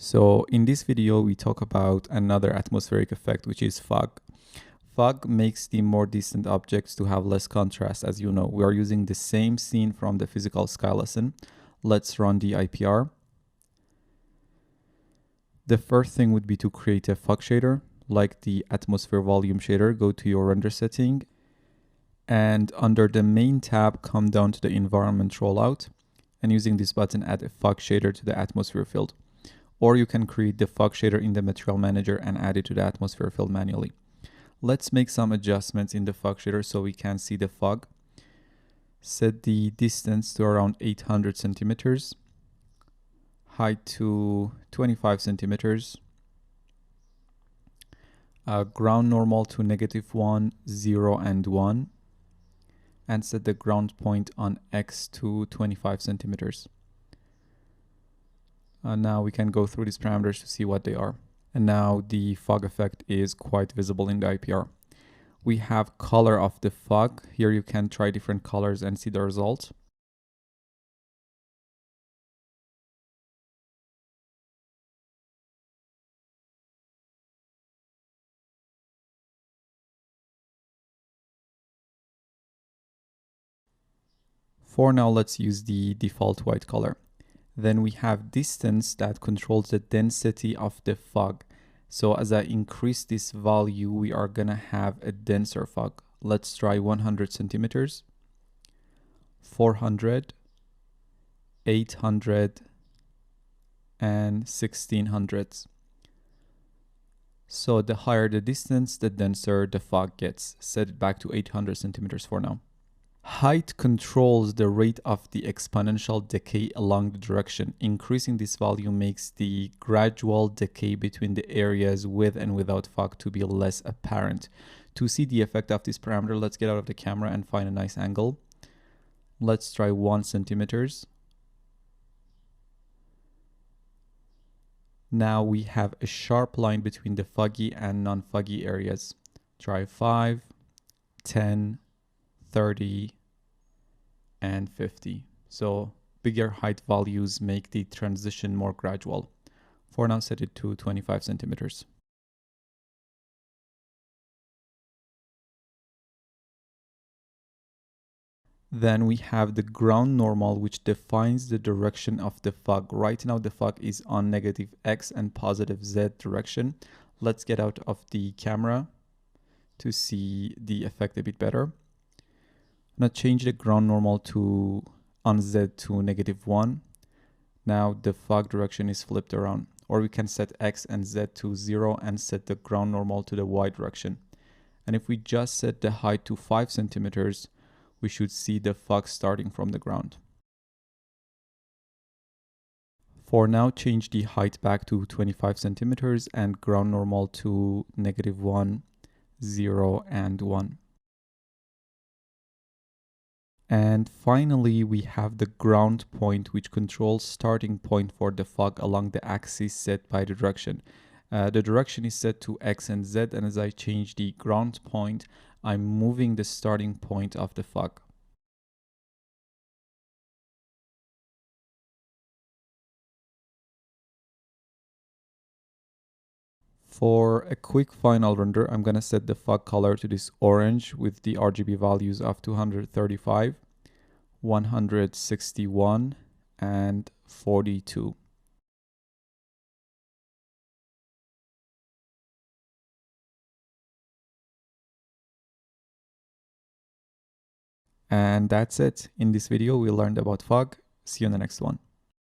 So in this video, we talk about another atmospheric effect, which is fog. Fog makes the more distant objects to have less contrast. As you know, we are using the same scene from the physical sky lesson. Let's run the IPR. The first thing would be to create a fog shader, like the atmosphere volume shader. Go to your render setting and under the main tab, come down to the environment rollout, and using this button, add a fog shader to the atmosphere field. Or you can create the fog shader in the material manager and add it to the atmosphere field manually. Let's make some adjustments in the fog shader so we can see the fog. Set the distance to around 800 centimeters, height to 25 centimeters, ground normal to -1, 0, and 1, and set the ground point on X to 25 centimeters. Now we can go through these parameters to see what they are. And now the fog effect is quite visible in the IPR. We have color of the fog. Here you can try different colors and see the result. For now, let's use the default white color. Then we have distance that controls the density of the fog. So as I increase this value, we are gonna have a denser fog. Let's try 100 centimeters, 400, 800, and 1600. So the higher the distance, the denser the fog gets. Set it back to 800 centimeters for now. Height controls the rate of the exponential decay along the direction. Increasing this value makes the gradual decay between the areas with and without fog to be less apparent. To see the effect of this parameter, let's get out of the camera and find a nice angle. Let's try 1 centimeters. Now we have a sharp line between the foggy and non-foggy areas. Try 5, 10, 30, and 50. So bigger height values make the transition more gradual. For now, set it to 25 centimeters. Then we have the ground normal, which defines the direction of the fog. Right now, the fog is on -X and +Z direction. Let's get out of the camera to see the effect a bit better. I'm going to change the ground normal to on Z to -1. Now the fog direction is flipped around. Or we can set X and Z to 0 and set the ground normal to the Y direction. And if we just set the height to 5 centimeters, we should see the fog starting from the ground. For now, change the height back to 25 centimeters and ground normal to -1, 0, and 1. And finally, we have the ground point, which controls starting point for the fog along the axis set by the direction. The direction is set to X and Z, and as I change the ground point, I'm moving the starting point of the fog. For a quick final render, I'm going to set the fog color to this orange with the RGB values of 235, 161, and 42. And that's it. In this video, we learned about fog. See you in the next one.